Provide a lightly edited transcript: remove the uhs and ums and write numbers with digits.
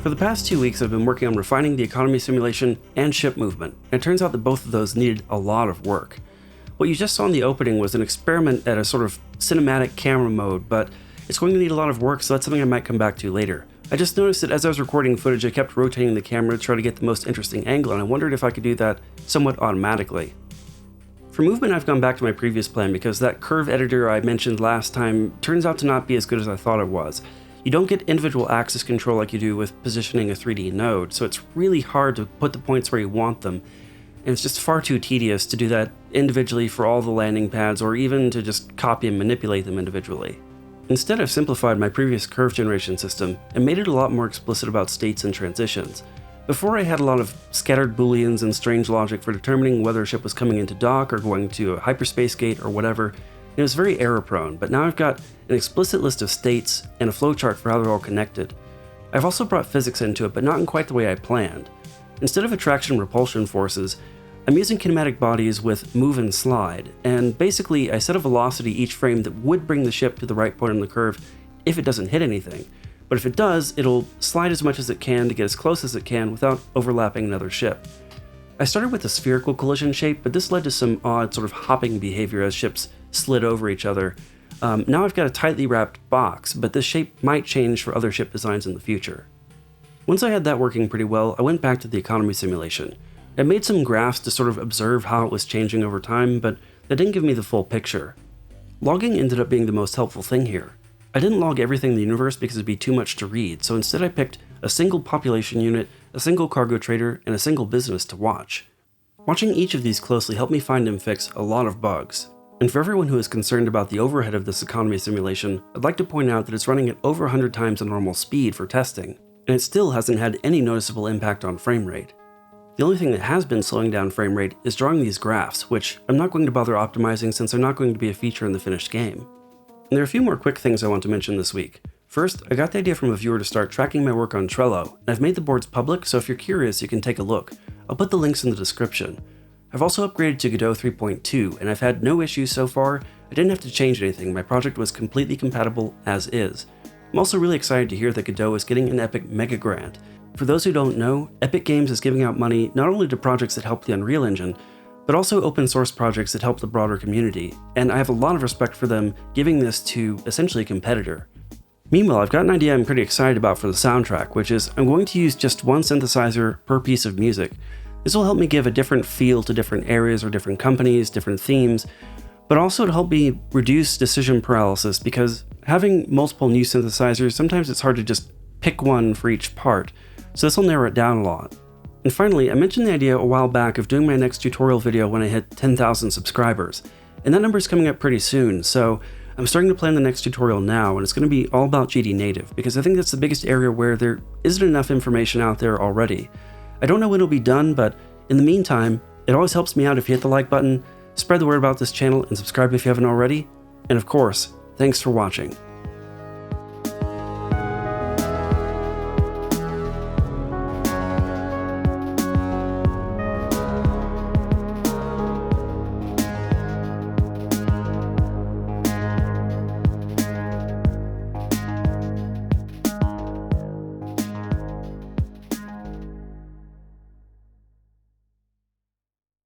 For the past 2 weeks, I've been working on refining the economy simulation and ship movement, and it turns out that both of those needed a lot of work. What you just saw in the opening was an experiment at a sort of cinematic camera mode, but it's going to need a lot of work, so that's something I might come back to later. I just noticed that as I was recording footage, I kept rotating the camera to try to get the most interesting angle, and I wondered if I could do that somewhat automatically. For movement, I've gone back to my previous plan because that curve editor I mentioned last time turns out to not be as good as I thought it was. You don't get individual axis control like you do with positioning a 3D node, so it's really hard to put the points where you want them, and it's just far too tedious to do that individually for all the landing pads or even to just copy and manipulate them individually. Instead, I've simplified my previous curve generation system and made it a lot more explicit about states and transitions. Before, I had a lot of scattered booleans and strange logic for determining whether a ship was coming into dock or going to a hyperspace gate or whatever. It was very error-prone, but now I've got an explicit list of states and a flowchart for how they're all connected. I've also brought physics into it, but not in quite the way I planned. Instead of attraction and repulsion forces, I'm using kinematic bodies with move and slide, and basically I set a velocity each frame that would bring the ship to the right point on the curve if it doesn't hit anything. But if it does, it'll slide as much as it can to get as close as it can without overlapping another ship. I started with a spherical collision shape, but this led to some odd sort of hopping behavior as ships slid over each other. Now I've got a tightly wrapped box, but this shape might change for other ship designs in the future. Once I had that working pretty well, I went back to the economy simulation. I made some graphs to sort of observe how it was changing over time, but that didn't give me the full picture. Logging ended up being the most helpful thing here. I didn't log everything in the universe because it'd be too much to read, so instead I picked a single population unit, a single cargo trader, and a single business to watch. Watching each of these closely helped me find and fix a lot of bugs. And for everyone who is concerned about the overhead of this economy simulation, I'd like to point out that it's running at over 100 times the normal speed for testing, and it still hasn't had any noticeable impact on frame rate. The only thing that has been slowing down frame rate is drawing these graphs, which I'm not going to bother optimizing since they're not going to be a feature in the finished game. And there are a few more quick things I want to mention this week. First, I got the idea from a viewer to start tracking my work on Trello, and I've made the boards public, so if you're curious, you can take a look. I'll put the links in the description. I've also upgraded to Godot 3.2, and I've had no issues so far. I didn't have to change anything, my project was completely compatible as is. I'm also really excited to hear that Godot is getting an Epic Mega Grant. For those who don't know, Epic Games is giving out money not only to projects that help the Unreal Engine, but also open source projects that help the broader community, and I have a lot of respect for them giving this to essentially a competitor. Meanwhile, I've got an idea I'm pretty excited about for the soundtrack, which is I'm going to use just one synthesizer per piece of music. This will help me give a different feel to different areas or different companies, different themes, but also to help me reduce decision paralysis because having multiple new synthesizers, sometimes it's hard to just pick one for each part, so this will narrow it down a lot. And finally, I mentioned the idea a while back of doing my next tutorial video when I hit 10,000 subscribers, and that number is coming up pretty soon, so I'm starting to plan the next tutorial now, and it's going to be all about GD Native, because I think that's the biggest area where there isn't enough information out there already. I don't know when it'll be done, but in the meantime, it always helps me out if you hit the like button, spread the word about this channel, and subscribe if you haven't already. And of course, thanks for watching.